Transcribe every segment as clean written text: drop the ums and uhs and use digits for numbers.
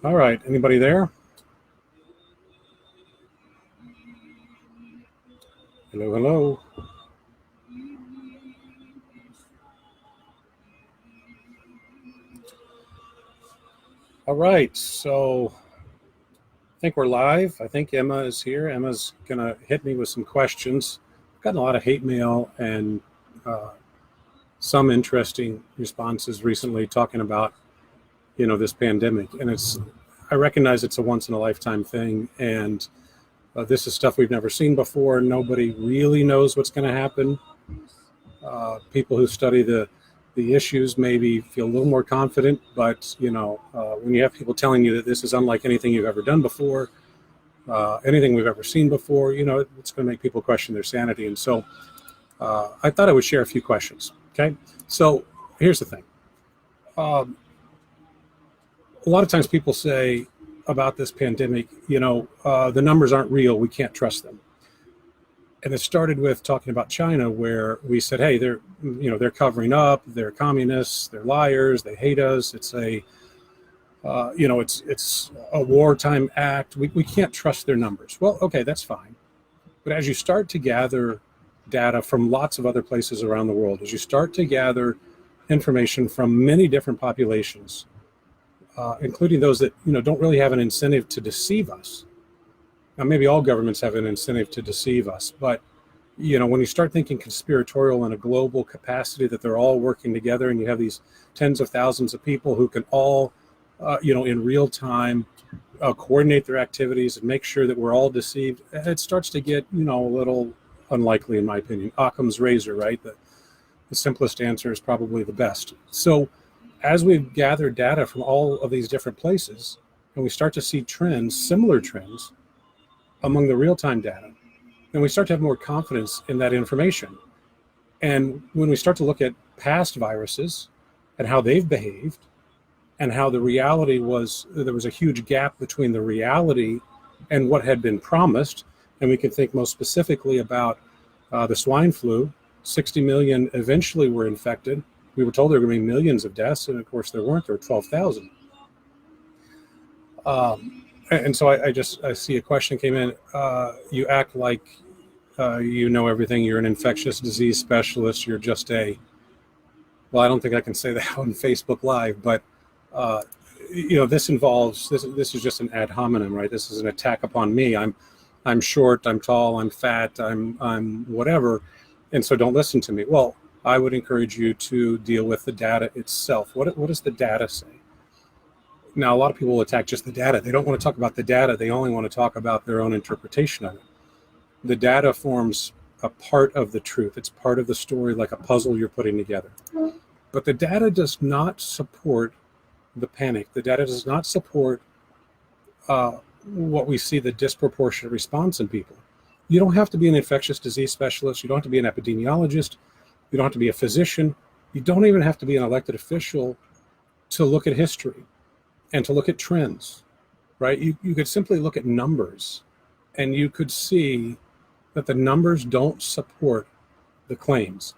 All right, anybody there? Hello, hello. All right, so I think we're live. I think Emma is here. Emma's going to hit me with some questions. I've gotten a lot of hate mail and uh, some interesting responses recently talking about, this pandemic. And I recognize it's a once in a lifetime thing. And this is stuff we've never seen before. Nobody really knows what's going to happen. People who study the issues maybe feel a little more confident, but when you have people telling you that this is unlike anything you've ever done before, anything we've ever seen before, it's going to make people question their sanity. And so I thought I would share a few questions. Okay, so here's the thing. Um, a lot of times people say about this pandemic, the numbers aren't real. We can't trust them. And it started with talking about China, where we said, "Hey, they're covering up. They're communists. They're liars. They hate us. It's a wartime act. We can't trust their numbers." Well, okay, that's fine. But as you start to gather data from lots of other places around the world, as you start to gather information from many different populations, including those that don't really have an incentive to deceive us. Now, maybe all governments have an incentive to deceive us, but when you start thinking conspiratorial in a global capacity, that they're all working together, and you have these tens of thousands of people who can all, in real time, coordinate their activities and make sure that we're all deceived, it starts to get, a little unlikely, in my opinion. Occam's razor, right? The simplest answer is probably the best. So as we've gathered data from all of these different places, and we start to see trends, similar trends, among the real-time data, then we start to have more confidence in that information. And when we start to look at past viruses and how they've behaved, and how the reality was, there was a huge gap between the reality and what had been promised. And we can think most specifically about the swine flu. 60 million eventually were infected. We were told there were going to be millions of deaths, and of course there weren't. There were 12,000. And so I see a question came in. You act like you know everything. You're an infectious disease specialist. You're just well, I don't think I can say that on Facebook Live, but uh, this involves this is just an ad hominem, right? This is an attack upon me. I'm short. I'm tall. I'm fat. I'm whatever, and so don't listen to me. Well, I would encourage you to deal with the data itself. What does the data say? Now, a lot of people will attack just the data. They don't want to talk about the data. They only want to talk about their own interpretation of it. The data forms a part of the truth. It's part of the story, like a puzzle you're putting together. But the data does not support the panic. The data does not support what we see, the disproportionate response in people. You don't have to be an infectious disease specialist. You don't have to be an epidemiologist. You don't have to be a physician. You don't even have to be an elected official to look at history and to look at trends, right? You could simply look at numbers, and you could see that the numbers don't support the claims.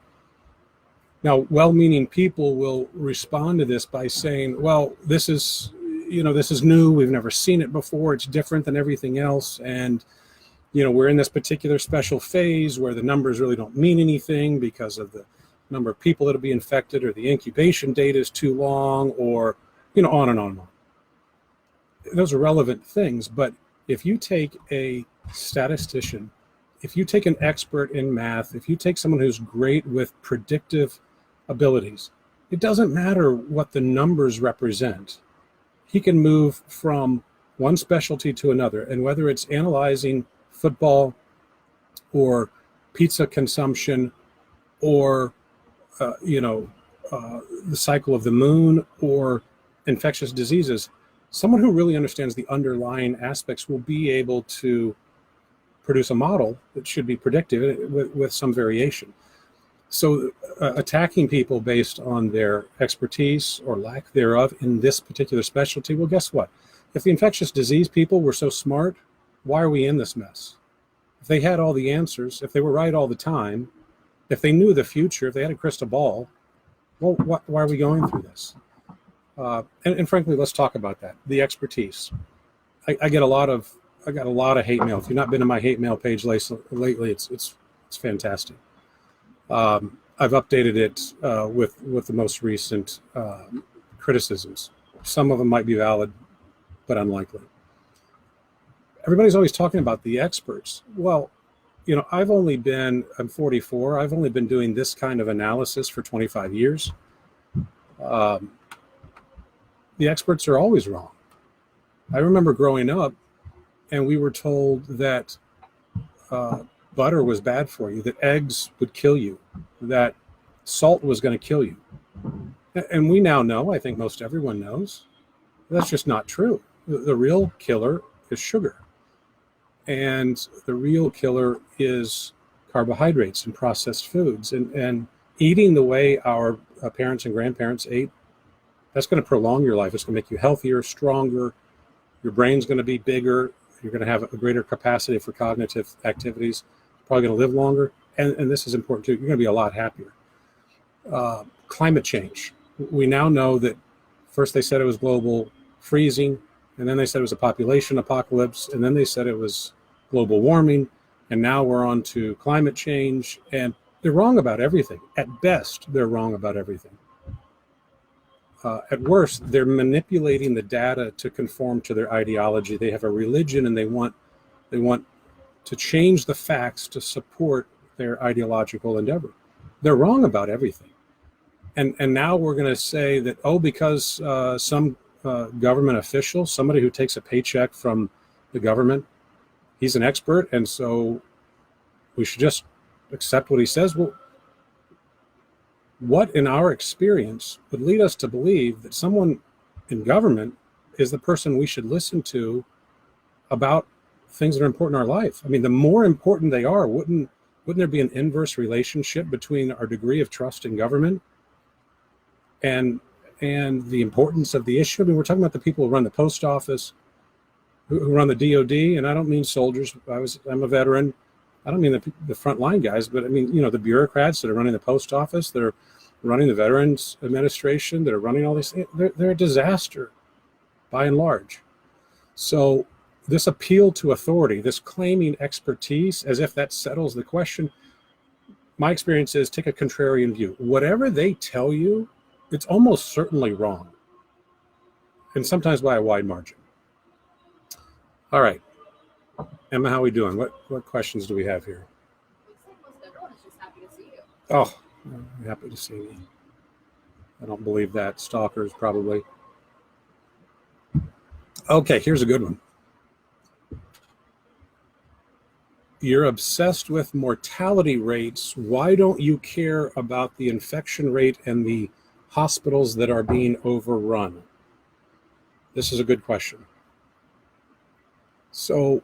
Now, well-meaning people will respond to this by saying, well, this is new. We've never seen it before. It's different than everything else. And, we're in this particular special phase where the numbers really don't mean anything because of the number of people that'll be infected, or the incubation date is too long, or, on and on and on. Those are relevant things. But if you take a statistician, if you take an expert in math, if you take someone who's great with predictive abilities, it doesn't matter what the numbers represent. He can move from one specialty to another. And whether it's analyzing football or pizza consumption or, the cycle of the moon or infectious diseases, someone who really understands the underlying aspects will be able to produce a model that should be predictive with some variation. So attacking people based on their expertise or lack thereof in this particular specialty, well, guess what? If the infectious disease people were so smart, why are we in this mess? If they had all the answers, if they were right all the time, if they knew the future, if they had a crystal ball, well, why are we going through this? And frankly, let's talk about that. The expertise. I get a lot of I got a lot of hate mail. If you've not been to my hate mail page lately, it's fantastic. I've updated it with the most recent criticisms. Some of them might be valid, but unlikely. Everybody's always talking about the experts. Well, I'm 44. I've only been doing this kind of analysis for 25 years. Um, the experts are always wrong. I remember growing up, and we were told that butter was bad for you, that eggs would kill you, that salt was going to kill you. And we now know, I think most everyone knows, that's just not true. The real killer is sugar. And the real killer is carbohydrates and processed foods. And eating the way our parents and grandparents ate, that's going to prolong your life. It's going to make you healthier, stronger. Your brain's going to be bigger. You're going to have a greater capacity for cognitive activities. You're probably going to live longer. And this is important too. You're going to be a lot happier. Climate change. We now know that first they said it was global freezing, and then they said it was a population apocalypse, and then they said it was global warming, and now we're on to climate change, and they're wrong about everything. At best, they're wrong about everything. At worst, they're manipulating the data to conform to their ideology. They have a religion, and they want to change the facts to support their ideological endeavor. They're wrong about everything. And now we're going to say that, because some government official, somebody who takes a paycheck from the government, he's an expert, and so we should just accept what he says. Well, what in our experience would lead us to believe that someone in government is the person we should listen to about things that are important in our life? I mean, the more important they are, wouldn't there be an inverse relationship between our degree of trust in government and the importance of the issue? I mean, we're talking about the people who run the post office, who run the DOD, and I don't mean soldiers. I'm a veteran. I don't mean the frontline guys, but I mean, the bureaucrats that are running the post office, that are running the Veterans Administration, that are running all these things. They're a disaster, by and large. So this appeal to authority, this claiming expertise as if that settles the question, my experience is take a contrarian view. Whatever they tell you, it's almost certainly wrong, and sometimes by a wide margin. All right, Emma, how are we doing? What questions do we have here? Looks like most everyone is just happy to see you. Oh, I'm happy to see me. I don't believe that. Stalkers, probably. Okay, here's a good one. You're obsessed with mortality rates. Why don't you care about the infection rate and the hospitals that are being overrun? This is a good question. So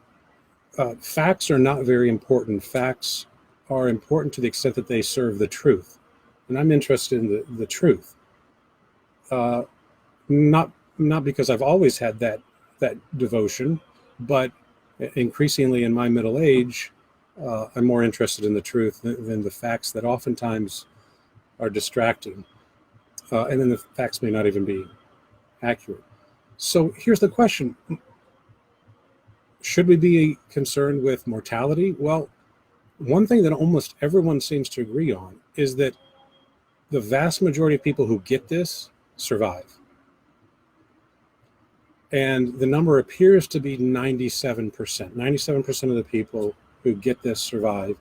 facts are not very important. Facts are important to the extent that they serve the truth. And I'm interested in the truth. Not because I've always had that devotion, but increasingly in my middle age, I'm more interested in the truth than the facts that oftentimes are distracting. And then the facts may not even be accurate. So here's the question. Should we be concerned with mortality? Well, one thing that almost everyone seems to agree on is that the vast majority of people who get this survive. And the number appears to be 97%. 97% of the people who get this survive,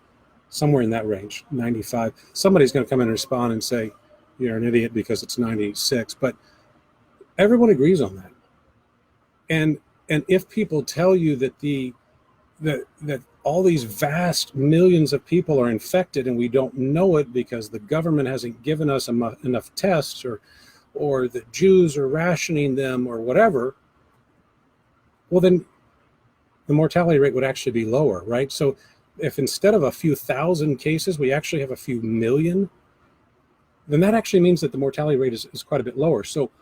somewhere in that range, 95. Somebody's going to come in and respond and say, you're an idiot because it's 96. But everyone agrees on that. And if people tell you that all these vast millions of people are infected and we don't know it because the government hasn't given us enough tests, or the Jews are rationing them or whatever, well, then the mortality rate would actually be lower, right? So if instead of a few thousand cases, we actually have a few million, then that actually means that the mortality rate is quite a bit lower. So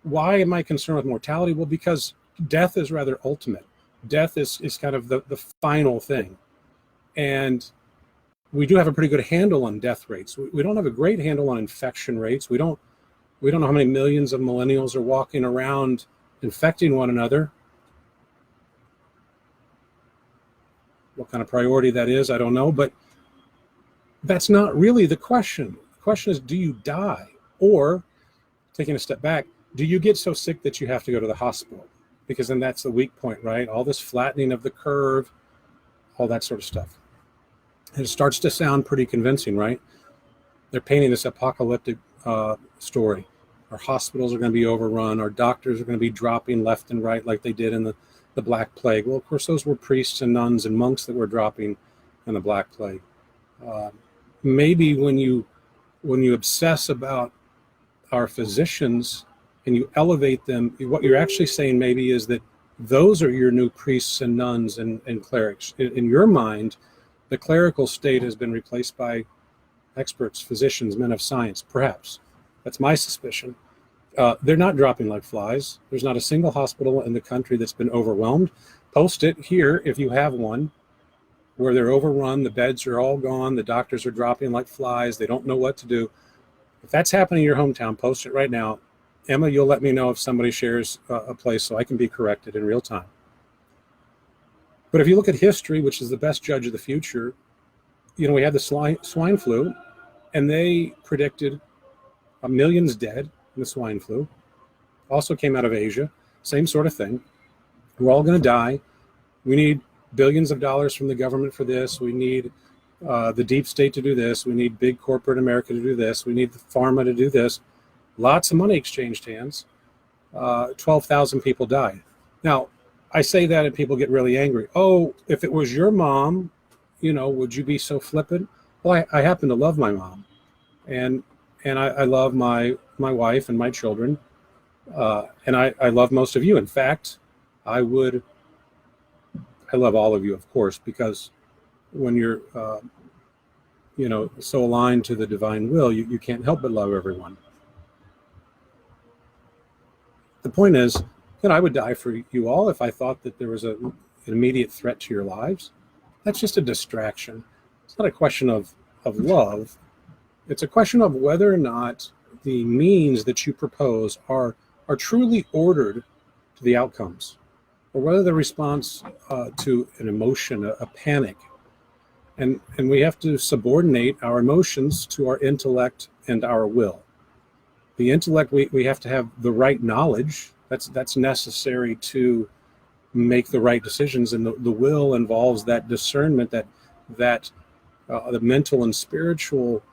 why am I concerned with mortality? Well, because death is rather ultimate. Death is kind of the final thing. And we do have a pretty good handle on death rates. We don't have a great handle on infection rates. We don't We don't know how many millions of millennials are walking around infecting one another. What kind of priority that is, I don't know, but that's not really the question. The question is, do you die? Or, taking a step back, do you get so sick that you have to go to the hospital? Because then that's the weak point, right? All this flattening of the curve, all that sort of stuff. And it starts to sound pretty convincing, right? They're painting this apocalyptic story. Our hospitals are going to be overrun. Our doctors are going to be dropping left and right like they did in the Black Plague. Well, of course, those were priests and nuns and monks that were dropping in the Black Plague. Maybe when you obsess about our physicians and you elevate them, what you're actually saying maybe is that those are your new priests and nuns and clerics. In your mind, the clerical state has been replaced by experts, physicians, men of science, perhaps. That's my suspicion. They're not dropping like flies. There's not a single hospital in the country that's been overwhelmed. Post it here if you have one where they're overrun, the beds are all gone, the doctors are dropping like flies, they don't know what to do. If that's happening in your hometown, post it right now. Emma, you'll let me know if somebody shares a place so I can be corrected in real time. But if you look at history, which is the best judge of the future, we had the swine flu, and they predicted millions dead in the swine flu. Also came out of Asia, same sort of thing. We're all going to die. We need billions of dollars from the government for this. We need the deep state to do this. We need big corporate America to do this. We need the pharma to do this. Lots of money exchanged hands. 12,000 people died. Now, I say that and people get really angry. Oh, if it was your mom, would you be so flippant? Well, I happen to love my mom. And I love my wife and my children. And I love most of you. In fact, I love all of you, of course, because when you're, so aligned to the divine will, you can't help but love everyone. The point is, I would die for you all if I thought that there was an immediate threat to your lives. That's just a distraction. It's not a question of love. It's a question of whether or not the means that you propose are truly ordered to the outcomes, or whether the response to an emotion, a panic. And we have to subordinate our emotions to our intellect and our will. The intellect, we have to have the right knowledge. That's necessary to make the right decisions, and the will involves that discernment, that the mental and spiritual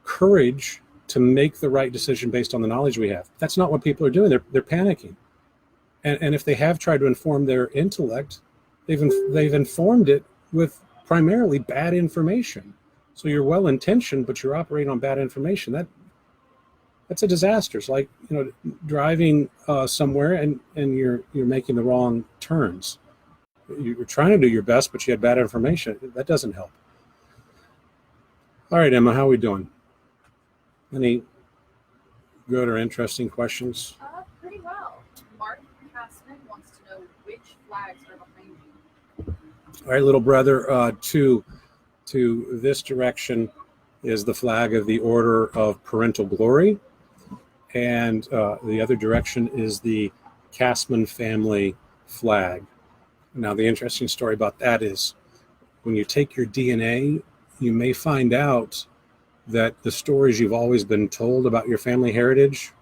courage to make the right decision based on the knowledge we have. That's not what people are doing. They're panicking, and if they have tried to inform their intellect, they've informed it with primarily bad information. So you're well intentioned, but you're operating on bad information. That's a disaster. It's like driving somewhere and you're making the wrong turns. You're trying to do your best, but you had bad information. That doesn't help. All right, Emma, how are we doing? Any good or interesting questions? Pretty well. Martin Passman wants to know which flags are behind you. All right, little brother, to this direction is the flag of the Order of Parental Glory. And the other direction is the Cassman family flag. Now, the interesting story about that is when you take your DNA, you may find out that the stories you've always been told about your family heritage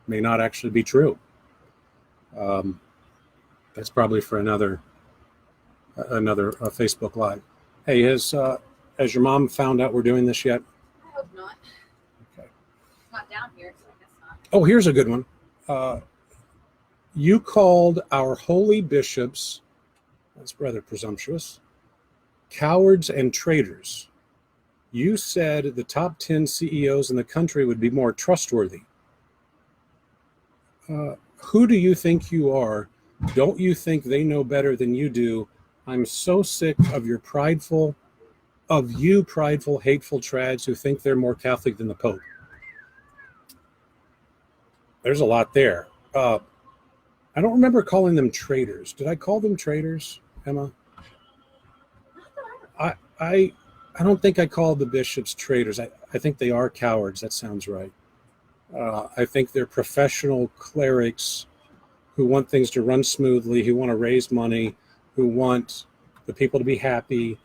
may not actually be true. That's probably for another Facebook Live. Hey, has your mom found out we're doing this yet? I hope not. Okay. Not down here, so I guess not. Oh, here's a good one. You called our holy bishops, that's rather presumptuous, cowards and traitors. You said the top 10 CEOs in the country would be more trustworthy. Who do you think you are? Don't you think they know better than you do? I'm so sick of you prideful, hateful trads who think they're more Catholic than the Pope. There's a lot there. I don't remember calling them traitors. Did I call them traitors, Emma? I don't think I called the bishops traitors. I think they are cowards. That sounds right. I think they're professional clerics who want things to run smoothly, who want to raise money, who want the people to be happy.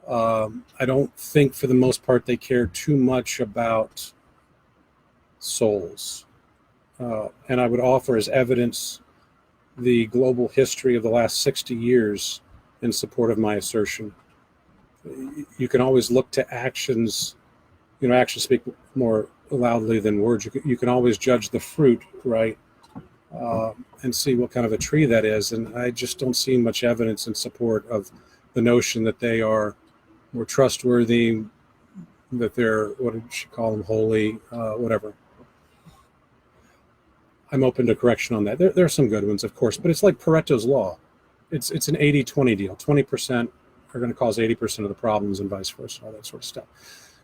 I don't think, for the most part, they care too much about souls. And I would offer as evidence the global history of the last 60 years in support of my assertion. You can always look to actions. Actions speak more loudly than words. You can always judge the fruit, right? And see what kind of a tree that is. And I just don't see much evidence in support of the notion that they are more trustworthy, that they're, what did she call them, holy, whatever. I'm open to correction on that. There are some good ones, of course, but it's like Pareto's law. It's an 80-20 deal. 20% are going to cause 80% of the problems and vice versa, all that sort of stuff.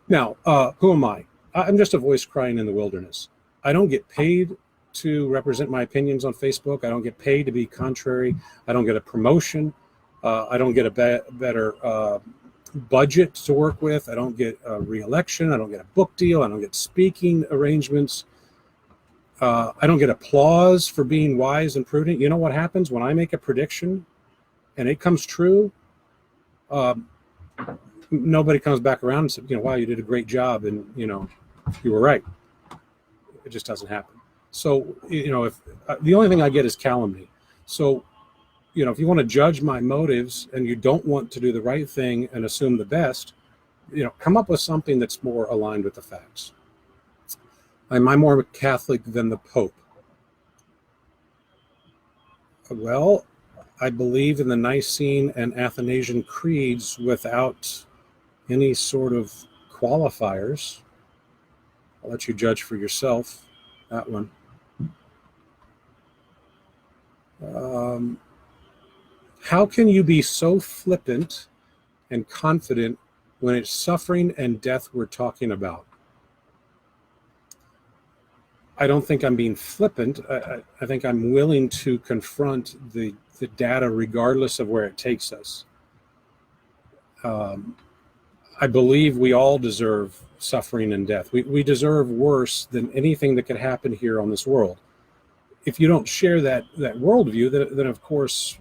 Now, who am I? I'm just a voice crying in the wilderness. I don't get paid to represent my opinions on Facebook. I don't get paid to be contrary. I don't get a promotion. I don't get a better budget to work with. I don't get a re-election. I don't get a book deal. I don't get speaking arrangements. I don't get applause for being wise and prudent. You know what happens when I make a prediction and it comes true? Nobody comes back around and says, wow, you did a great job, and you were right. It just doesn't happen. So if the only thing I get is calumny. So if you want to judge my motives and you don't want to do the right thing and assume the best, come up with something that's more aligned with the facts. Am I more Catholic than the Pope? Well, I believe in the Nicene and Athanasian creeds without any sort of qualifiers. I'll let you judge for yourself that one. How can you be so flippant and confident when it's suffering and death we're talking about? I don't think I'm being flippant. I think I'm willing to confront the data regardless of where it takes us. I believe we all deserve suffering and death. We deserve worse than anything that could happen here on this world. If you don't share that worldview, then of course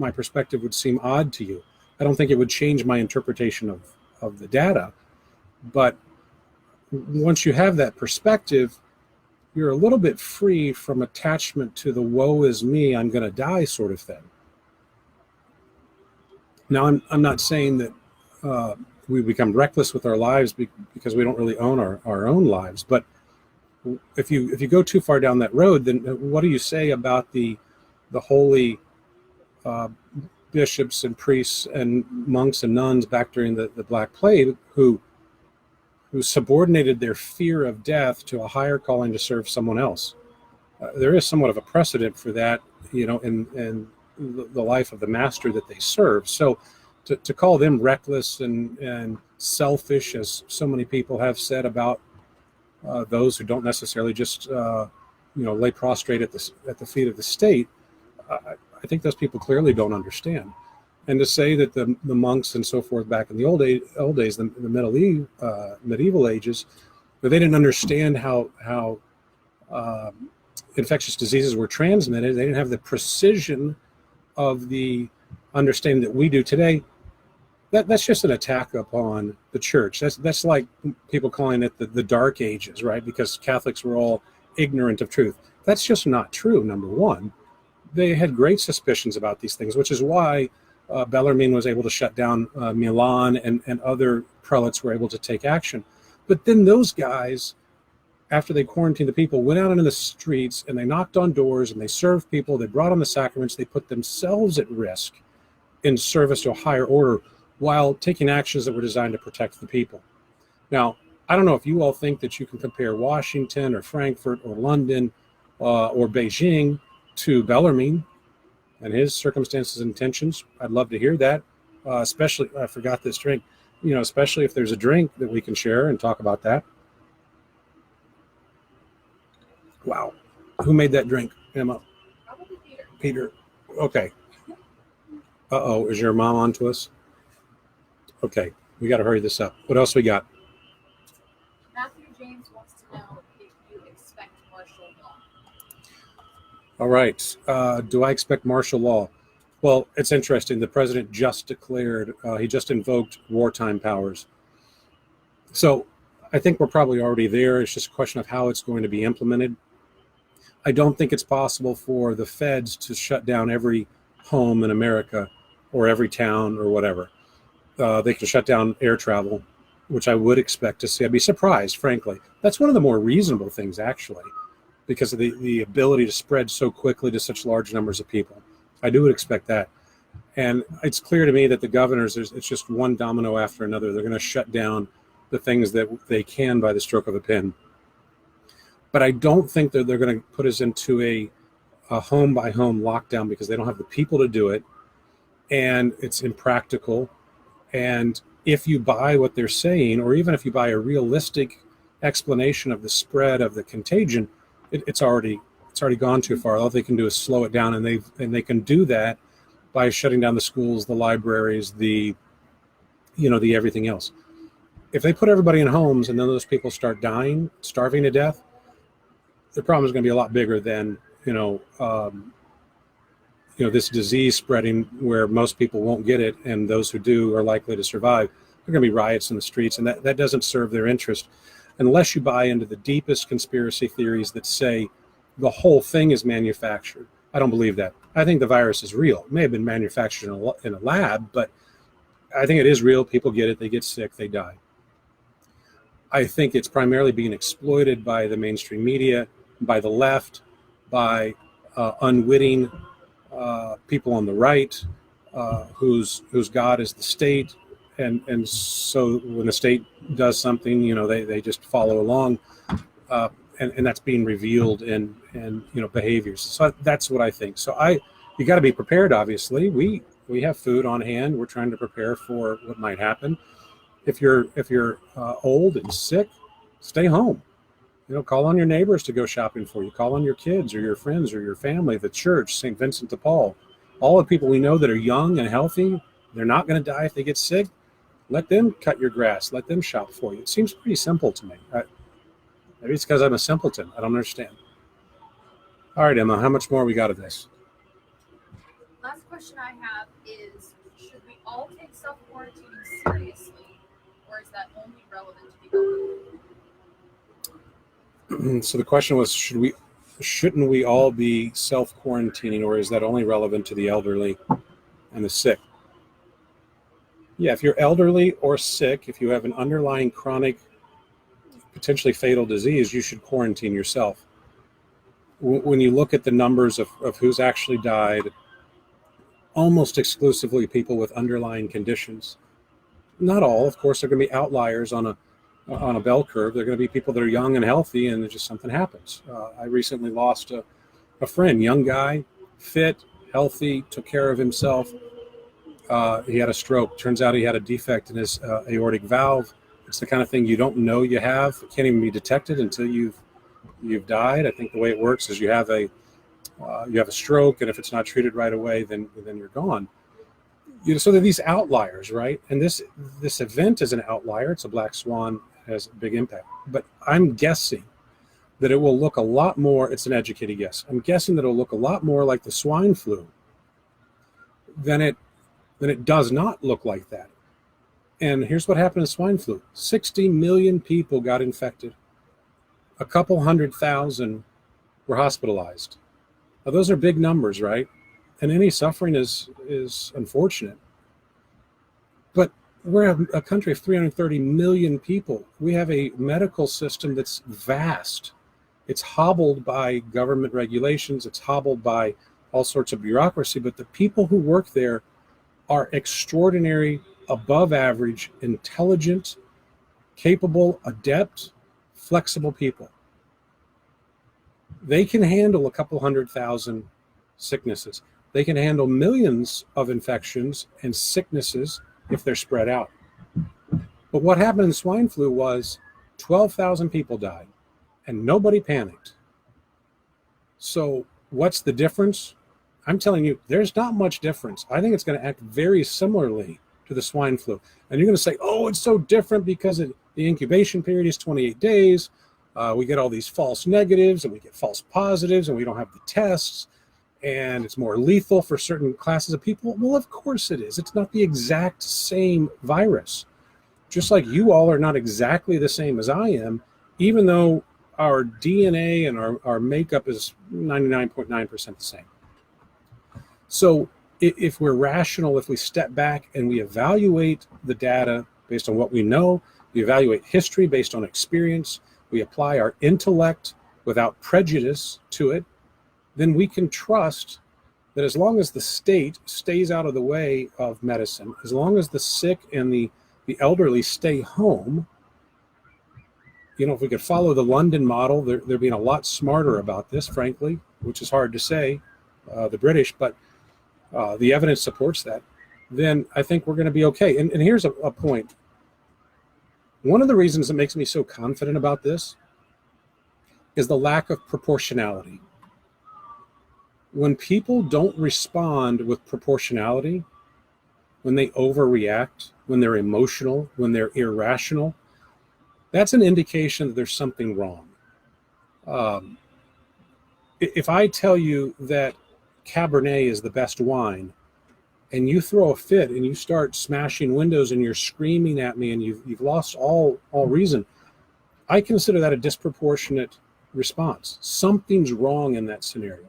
my perspective would seem odd to you. I don't think it would change my interpretation of the data. But once you have that perspective, you're a little bit free from attachment to the woe is me, I'm going to die sort of thing. Now, I'm not saying that we become reckless with our lives because we don't really own our own lives. But if you go too far down that road, then what do you say about the holy bishops and priests and monks and nuns back during the Black Plague who subordinated their fear of death to a higher calling to serve someone else? There is somewhat of a precedent for that, in the life of the master that they serve. So to call them reckless and selfish, as so many people have said about those who don't necessarily just lay prostrate at the feet of the state, I think those people clearly don't understand. And to say that the monks and so forth back in the old days, the medieval ages, but they didn't understand how infectious diseases were transmitted. They didn't have the precision of the understanding that we do today. That's just an attack upon the church. That's like people calling it the Dark Ages, right? Because Catholics were all ignorant of truth. That's just not true, number one. They had great suspicions about these things, which is why Bellarmine was able to shut down Milan, and other prelates were able to take action. But then those guys, after they quarantined the people, went out into the streets and they knocked on doors and they served people. They brought on the sacraments. They put themselves at risk in service to a higher order while taking actions that were designed to protect the people. Now, I don't know if you all think that you can compare Washington or Frankfurt or London or Beijing to Bellarmine and his circumstances and intentions. I'd love to hear that, especially, I forgot this drink, especially if there's a drink that we can share and talk about that. Wow. Who made that drink, Emma? Probably Peter. Peter. Okay. Uh-oh, is your mom on to us? Okay, we got to hurry this up. What else we got? Matthew James wants to know if you expect All right. Do I expect martial law? Well, it's interesting. The president just declared, he just invoked wartime powers. So I think we're probably already there. It's just a question of how it's going to be implemented. I don't think it's possible for the feds to shut down every home in America or every town or whatever. They can shut down air travel, which I would expect to see. I'd be surprised, frankly. That's one of the more reasonable things, actually, because of the ability to spread so quickly to such large numbers of people. I do expect that. And it's clear to me that the governors, it's just one domino after another. They're going to shut down the things that they can by the stroke of a pen. But I don't think that they're going to put us into a home by home lockdown because they don't have the people to do it. And it's impractical. And if you buy what they're saying, or even if you buy a realistic explanation of the spread of the contagion, it's already gone too far. All they can do is slow it down, and they can do that by shutting down the schools, the libraries, the everything else. If they put everybody in homes and then those people start dying, starving to death, the problem is going to be a lot bigger than this disease spreading where most people won't get it, and those who do are likely to survive. There are going to be riots in the streets, and that doesn't serve their interest unless you buy into the deepest conspiracy theories that say the whole thing is manufactured. I don't believe that. I think the virus is real. It may have been manufactured in a lab, but I think it is real. People get it. They get sick. They die. I think it's primarily being exploited by the mainstream media, by the left, by unwitting people on the right, whose God is the state, and so when the state does something, they just follow along, and that's being revealed in behaviors. So that's what I think. So you got to be prepared. Obviously, we have food on hand. We're trying to prepare for what might happen. If you're old and sick, stay home. Call on your neighbors to go shopping for you. Call on your kids or your friends or your family, the church, St. Vincent de Paul. All the people we know that are young and healthy, they're not going to die if they get sick. Let them cut your grass. Let them shop for you. It seems pretty simple to me. Maybe it's because I'm a simpleton. I don't understand. All right, Emma, how much more we got of this? Last question I have is, should we all take self-quarantining seriously, or is that only relevant to the elderly? So the question was, shouldn't we all be self-quarantining, or is that only relevant to the elderly and the sick? Yeah, if you're elderly or sick, if you have an underlying chronic, potentially fatal disease, you should quarantine yourself. When you look at the numbers of who's actually died, almost exclusively people with underlying conditions. Not all, of course, there are going to be outliers on a bell curve. There are going to be people that are young and healthy, and just something happens. I recently lost a friend, young guy, fit, healthy, took care of himself. He had a stroke. Turns out he had a defect in his aortic valve. It's the kind of thing you don't know you have. It can't even be detected until you've died. I think the way it works is you have a stroke, and if it's not treated right away, then you're gone. So there are these outliers, right? And this event is an outlier. It's a black swan, has a big impact. But I'm guessing that it will look a lot more. It's an educated guess. I'm guessing that it'll look a lot more like the swine flu than it does not look like that. And here's what happened in swine flu. 60 million people got infected. A couple 100,000 were hospitalized. Now, those are big numbers, right? And any suffering is unfortunate. But we're a country of 330 million people. We have a medical system that's vast. It's hobbled by government regulations. It's hobbled by all sorts of bureaucracy. But the people who work there are extraordinary, above average, intelligent, capable, adept, flexible people. They can handle a couple 100,000 sicknesses. They can handle millions of infections and sicknesses if they're spread out. But what happened in swine flu was 12,000 people died and nobody panicked. So what's the difference? I'm telling you, there's not much difference. I think it's going to act very similarly to the swine flu. And you're going to say, oh, it's so different because the incubation period is 28 days. We get all these false negatives and we get false positives and we don't have the tests and it's more lethal for certain classes of people. Well, of course it is. It's not the exact same virus. Just like you all are not exactly the same as I am, even though our DNA and our makeup is 99.9% the same. So if we're rational, if we step back and we evaluate the data based on what we know, we evaluate history based on experience, we apply our intellect without prejudice to it, then we can trust that as long as the state stays out of the way of medicine, as long as the sick and the elderly stay home, if we could follow the London model, they're being a lot smarter about this, frankly, which is hard to say, the British, but the evidence supports that, then I think we're going to be okay. And here's a point. One of the reasons that makes me so confident about this is the lack of proportionality. When people don't respond with proportionality, when they overreact, when they're emotional, when they're irrational, that's an indication that there's something wrong. If I tell you that Cabernet is the best wine, and you throw a fit and you start smashing windows and you're screaming at me and you've lost all reason, I consider that a disproportionate response. Something's wrong in that scenario.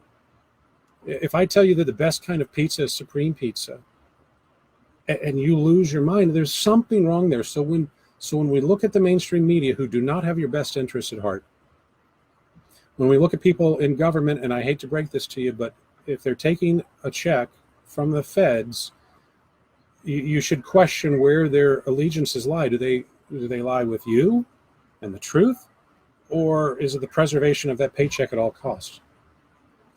If I tell you that the best kind of pizza is supreme pizza, and you lose your mind, there's something wrong there. So when we look at the mainstream media who do not have your best interests at heart, when we look at people in government, and I hate to break this to you, but if they're taking a check from the feds, you should question where their allegiances lie. Do they lie with you and the truth, or is it the preservation of that paycheck at all costs?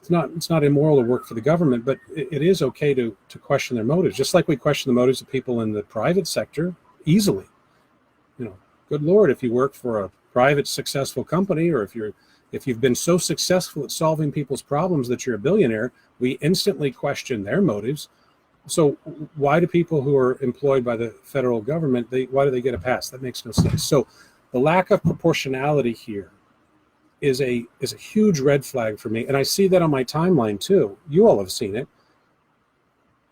It's not immoral to work for the government, but it is okay to question their motives, just like we question the motives of people in the private sector easily. Good Lord, if you work for a private successful company, or if you've been so successful at solving people's problems that you're a billionaire, we instantly question their motives. So why do people who are employed by the federal government, why do they get a pass? That makes no sense. So the lack of proportionality here is a huge red flag for me. And I see that on my timeline too. You all have seen it.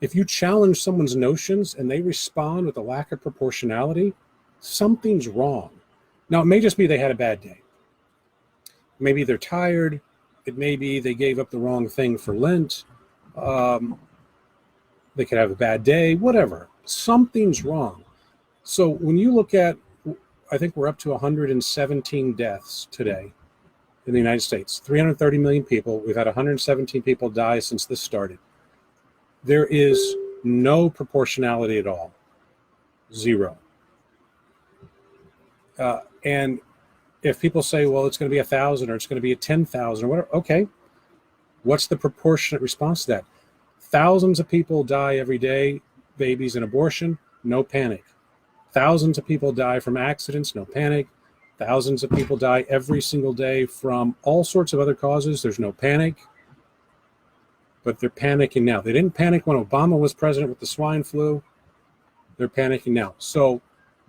If you challenge someone's notions and they respond with a lack of proportionality, something's wrong. Now, it may just be they had a bad day. Maybe they're tired. It may be they gave up the wrong thing for Lent. They could have a bad day, whatever. Something's wrong. So when you look at, I think we're up to 117 deaths today in the United States, 330 million people. We've had 117 people die since this started. There is no proportionality at all. Zero. And if people say, well, it's going to be 1,000 or it's going to be 10,000 or whatever, okay. What's the proportionate response to that? Thousands of people die every day, babies and abortion, no panic. Thousands of people die from accidents, no panic. Thousands of people die every single day from all sorts of other causes, there's no panic. But they're panicking now. They didn't panic when Obama was president with the swine flu. They're panicking now. So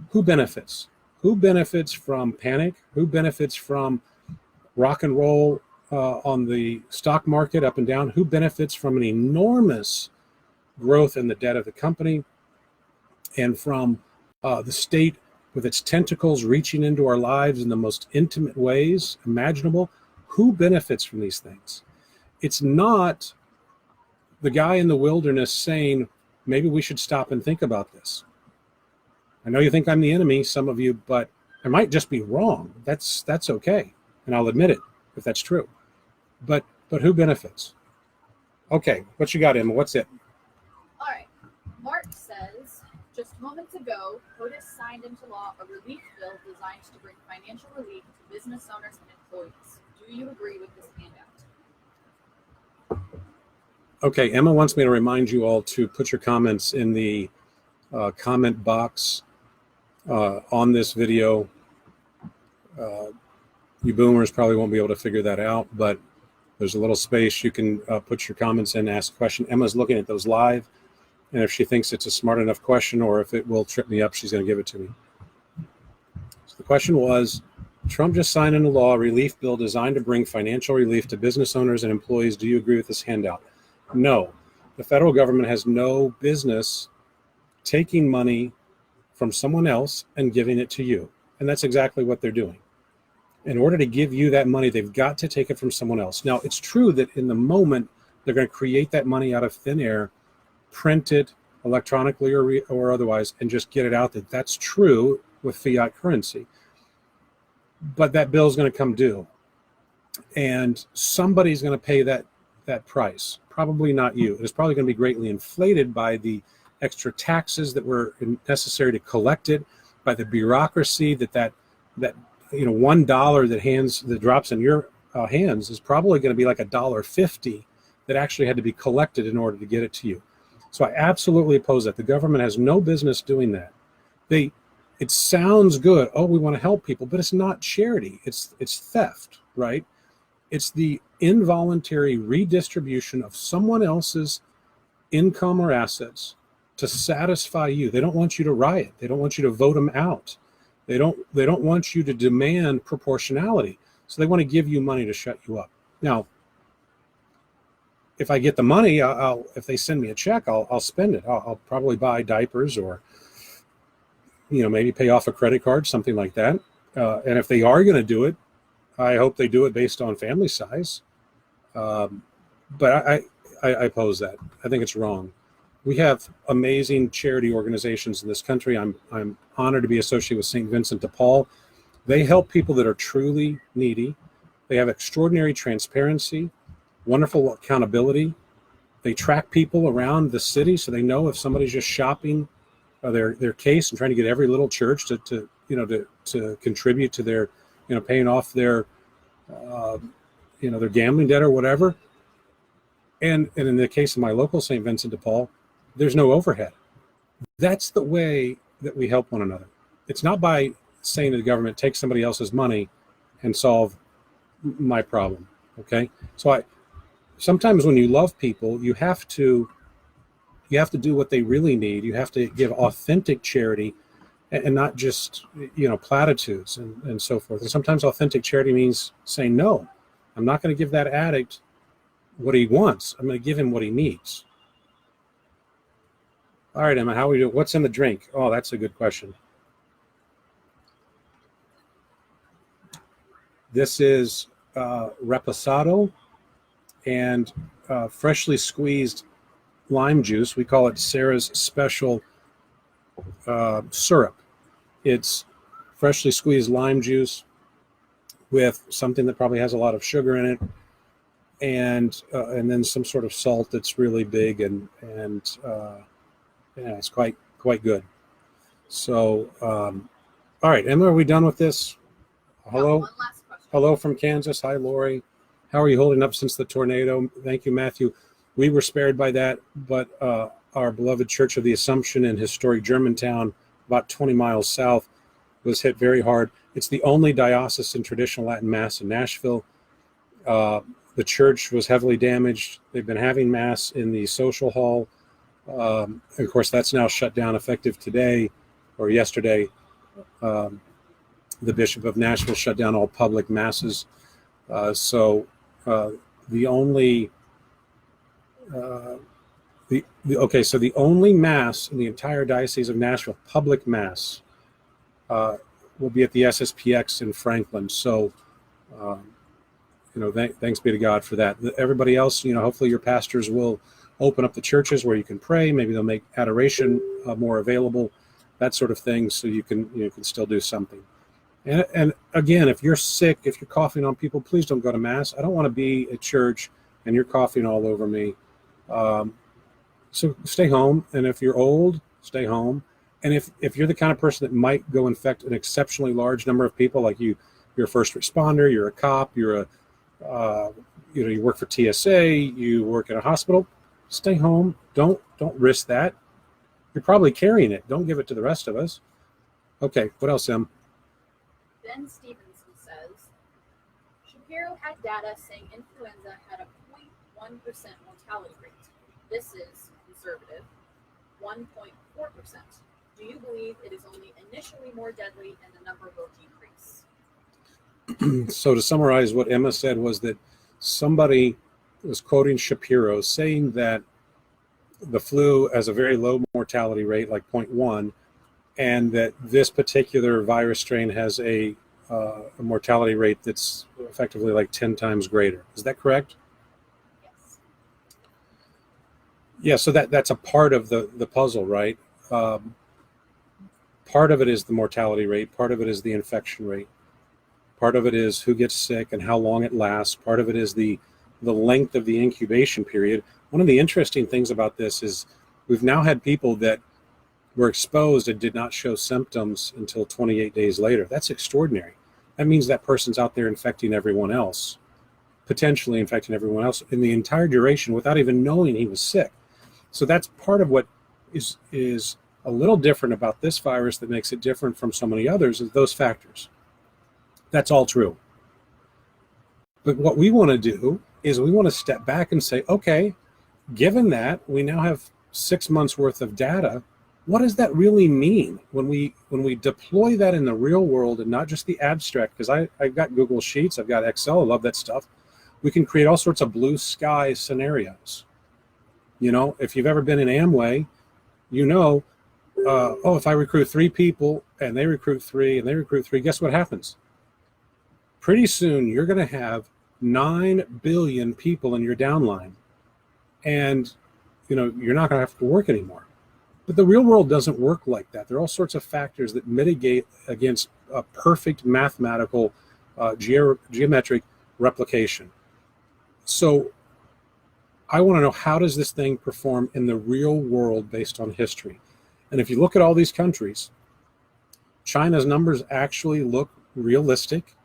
who benefits? Who benefits from panic? Who benefits from rock and roll on the stock market up and down? Who benefits from an enormous growth in the debt of the company and from the state with its tentacles reaching into our lives in the most intimate ways imaginable? Who benefits from these things? It's not the guy in the wilderness saying, maybe we should stop and think about this. I know you think I'm the enemy, some of you, but I might just be wrong. That's okay. And I'll admit it if that's true. But who benefits? Okay, what you got, Emma? What's it? All right. Mark says, just moments ago, POTUS signed into law a relief bill designed to bring financial relief to business owners and employees. Do you agree with this handout? Okay, Emma wants me to remind you all to put your comments in the comment box on this video. You boomers probably won't be able to figure that out, but there's a little space you can put your comments in, ask a question. Emma's looking at those live, and if she thinks it's a smart enough question or if it will trip me up, she's going to give it to me. So the question was, Trump just signed into law a relief bill designed to bring financial relief to business owners and employees. Do you agree with this handout? No. The federal government has no business taking money from someone else and giving it to you. And that's exactly what they're doing. In order to give you that money, they've got to take it from someone else. Now, it's true that in the moment, they're going to create that money out of thin air, print it electronically or otherwise, and just get it out there. That's true with fiat currency. But that bill is going to come due. And somebody's going to pay that price. Probably not you. It's probably going to be greatly inflated by the extra taxes that were necessary to collect it, by the bureaucracy that $1 that drops in your hands is probably going to be like $1.50 that actually had to be collected in order to get it to you. So I absolutely oppose that. The government has no business doing that. It sounds good. Oh, we want to help people, but it's not charity. It's theft, right? It's the involuntary redistribution of someone else's income or assets to satisfy you. They don't want you to riot. They don't want you to vote them out. They don't want you to demand proportionality. So they want to give you money to shut you up. Now, if I get the money, if they send me a check, I'll spend it. I'll probably buy diapers or, maybe pay off a credit card, something like that. And if they are going to do it, I hope they do it based on family size. But I oppose that. I think it's wrong. We have amazing charity organizations in this country. I'm honored to be associated with St. Vincent de Paul. They help people that are truly needy. They have extraordinary transparency, wonderful accountability. They track people around the city so they know if somebody's just shopping their case and trying to get every little church to contribute to their, paying off their gambling debt or whatever. And in the case of my local St. Vincent de Paul, there's no overhead. That's the way that we help one another. It's not by saying to the government, take somebody else's money and solve my problem. Okay. So sometimes when you love people, you have to do what they really need. You have to give authentic charity and not just, platitudes and so forth. And sometimes authentic charity means saying, no, I'm not going to give that addict what he wants. I'm going to give him what he needs. All right, Emma, how are we doing? What's in the drink? Oh, that's a good question. This is reposado and freshly squeezed lime juice. We call it Sarah's Special syrup. It's freshly squeezed lime juice with something that probably has a lot of sugar in it, and then some sort of salt that's really big and it's quite good. So, all right, Emma, are we done with this? Hello. One last question. Hello from Kansas. Hi, Lori. How are you holding up since the tornado? Thank you, Matthew. We were spared by that, but our beloved Church of the Assumption in historic Germantown, about 20 miles south, was hit very hard. It's the only diocesan traditional Latin Mass in Nashville. The church was heavily damaged. They've been having Mass in the social hall. And of course, that's now shut down effective today or yesterday. The Bishop of Nashville shut down all public Masses. So the only Mass in the entire Diocese of Nashville, public Mass, will be at the SSPX in Franklin. So, thanks be to God for that. Everybody else, hopefully your pastors will open up the churches where you can pray. Maybe they'll make adoration more available, that sort of thing, so you can still do something. And again, if you're sick, if you're coughing on people, please don't go to Mass. I don't want to be at church and you're coughing all over me. So stay home. And if you're old, stay home. And if you're the kind of person that might go infect an exceptionally large number of people, like you're a first responder, you're a cop, you're you work for TSA, you work in a hospital, stay home. Don't risk that. You're probably carrying it. Don't give it to the rest of us. Okay, what else, Em? Ben Stevenson says, Shapiro had data saying influenza had a 0.1% mortality rate. This is conservative, 1.4%. Do you believe it is only initially more deadly and the number will decrease? So to summarize, what Emma said was that somebody was quoting Shapiro saying that the flu has a very low mortality rate, like 0.1, and that this particular virus strain has a mortality rate that's effectively like 10 times greater. Is that correct? Yes. Yeah, so that's a part of the puzzle, right? Part of it is the mortality rate, part of it is the infection rate, part of it is who gets sick and how long it lasts, part of it is the length of the incubation period. One of the interesting things about this is we've now had people that were exposed and did not show symptoms until 28 days later. That's extraordinary. That means that person's out there infecting everyone else, potentially infecting everyone else in the entire duration without even knowing he was sick. So that's part of what is a little different about this virus that makes it different from so many others, is those factors. That's all true. But what we want to do is we want to step back and say, okay, given that we now have 6 months worth of data, what does that really mean when we deploy that in the real world and not just the abstract? Because I've got Google Sheets, I've got Excel, I love that stuff. We can create all sorts of blue sky scenarios. You know, if you've ever been in Amway, you know, if I recruit 3 people and they recruit 3 and they recruit 3, guess what happens? Pretty soon you're going to have 9 billion people in your downline, and you know you're not going to have to work anymore. But the real world doesn't work like that. There are all sorts of factors that mitigate against a perfect mathematical geometric replication. So I want to know, how does this thing perform in the real world based on history? And if you look at all these countries, China's numbers actually look realistic.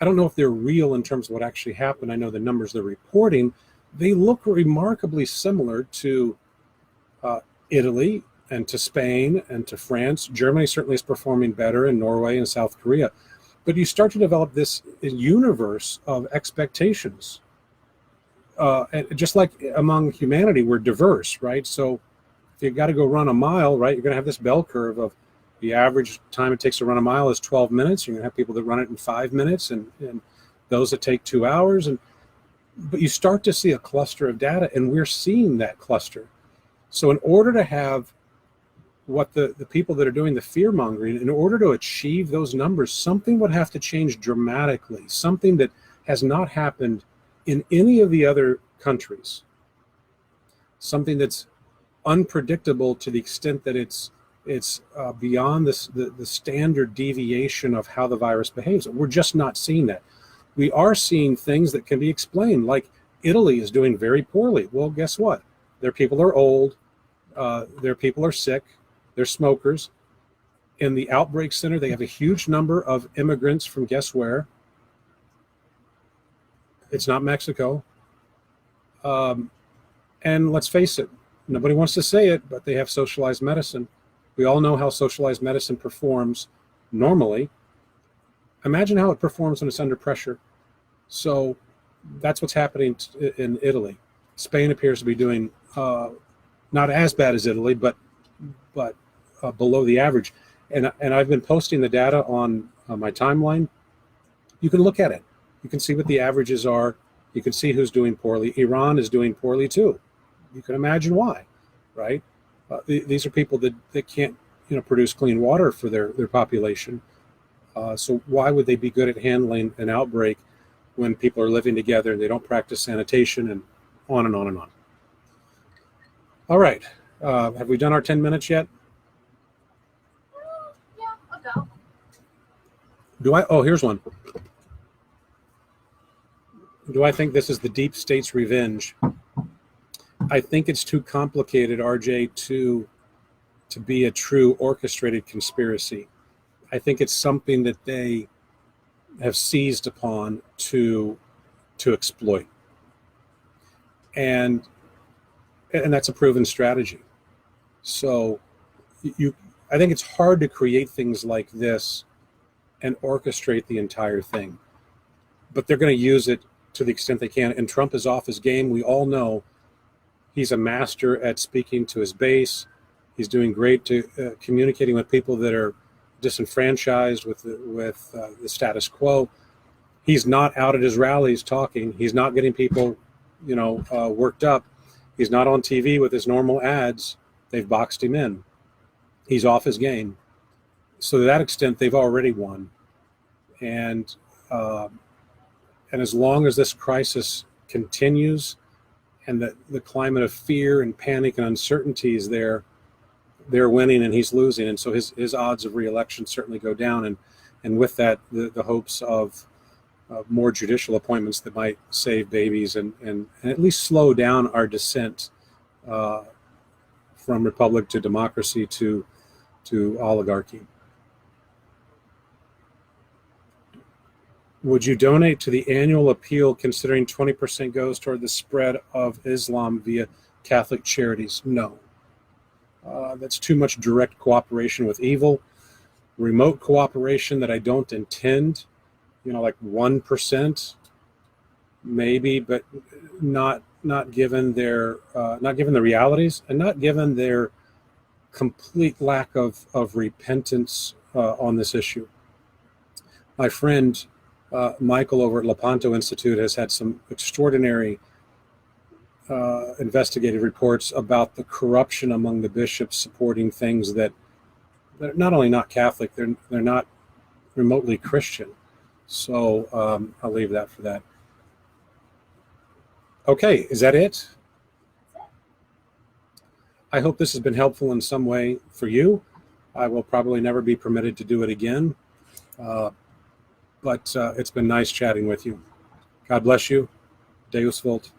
I don't know if they're real in terms of what actually happened. I know the numbers they're reporting, they look remarkably similar to Italy and to Spain and to France. Germany certainly is performing better, in Norway and South Korea. But you start to develop this universe of expectations. And just like among humanity, we're diverse, right? So if you've got to go run a mile, right, you're going to have this bell curve of the average time it takes to run a mile is 12 minutes. You're going to have people that run it in 5 minutes and those that take 2 hours. But you start to see a cluster of data, and we're seeing that cluster. So in order to have what the people that are doing the fear mongering, in order to achieve those numbers, something would have to change dramatically, something that has not happened in any of the other countries, something that's unpredictable to the extent that it's beyond the standard deviation of how the virus behaves. We're just not seeing that. We are seeing things that can be explained, like Italy is doing very poorly. Well, guess what? Their people are old, their people are sick, they're smokers. In the outbreak center, they have a huge number of immigrants from guess where? It's not Mexico. And let's face it, nobody wants to say it, but they have socialized medicine. We all know how socialized medicine performs normally. Imagine how it performs when it's under pressure. So that's what's happening in Italy. Spain appears to be doing not as bad as Italy, but below the average. And I've been posting the data on my timeline. You can look at it. You can see what the averages are. You can see who's doing poorly. Iran is doing poorly too. You can imagine why, right? These are people that can't, produce clean water for their population. So why would they be good at handling an outbreak when people are living together and they don't practice sanitation, and on and on and on. All right. Have we done our 10 minutes yet? Yeah, about. Oh, here's one. Do I think this is the deep state's revenge? I think it's too complicated, RJ, to be a true orchestrated conspiracy. I think it's something that they have seized upon to exploit. And that's a proven strategy. So I think it's hard to create things like this and orchestrate the entire thing. But they're going to use it to the extent they can. And Trump is off his game. We all know he's a master at speaking to his base. He's doing great to communicating with people that are disenfranchised with the status quo. He's not out at his rallies talking. He's not getting people, worked up. He's not on TV with his normal ads. They've boxed him in. He's off his game. So to that extent, they've already won. And as long as this crisis continues and the climate of fear and panic and uncertainty is there, they're winning and he's losing. And so his odds of re-election certainly go down. And with that, the hopes of more judicial appointments that might save babies and at least slow down our descent from republic to democracy to oligarchy. Would you donate to the annual appeal considering 20% goes toward the spread of Islam via Catholic charities? No. That's too much direct cooperation with evil. Remote cooperation that I don't intend, like 1%, maybe, but not given their not given the realities and not given their complete lack of repentance on this issue. My friend Michael over at Lepanto Institute has had some extraordinary investigative reports about the corruption among the bishops supporting things that they're not only not Catholic, they're not remotely Christian. So I'll leave that for that. Okay, is that it? I hope this has been helpful in some way for you. I will probably never be permitted to do it again. But it's been nice chatting with you. God bless you. Deus Vult.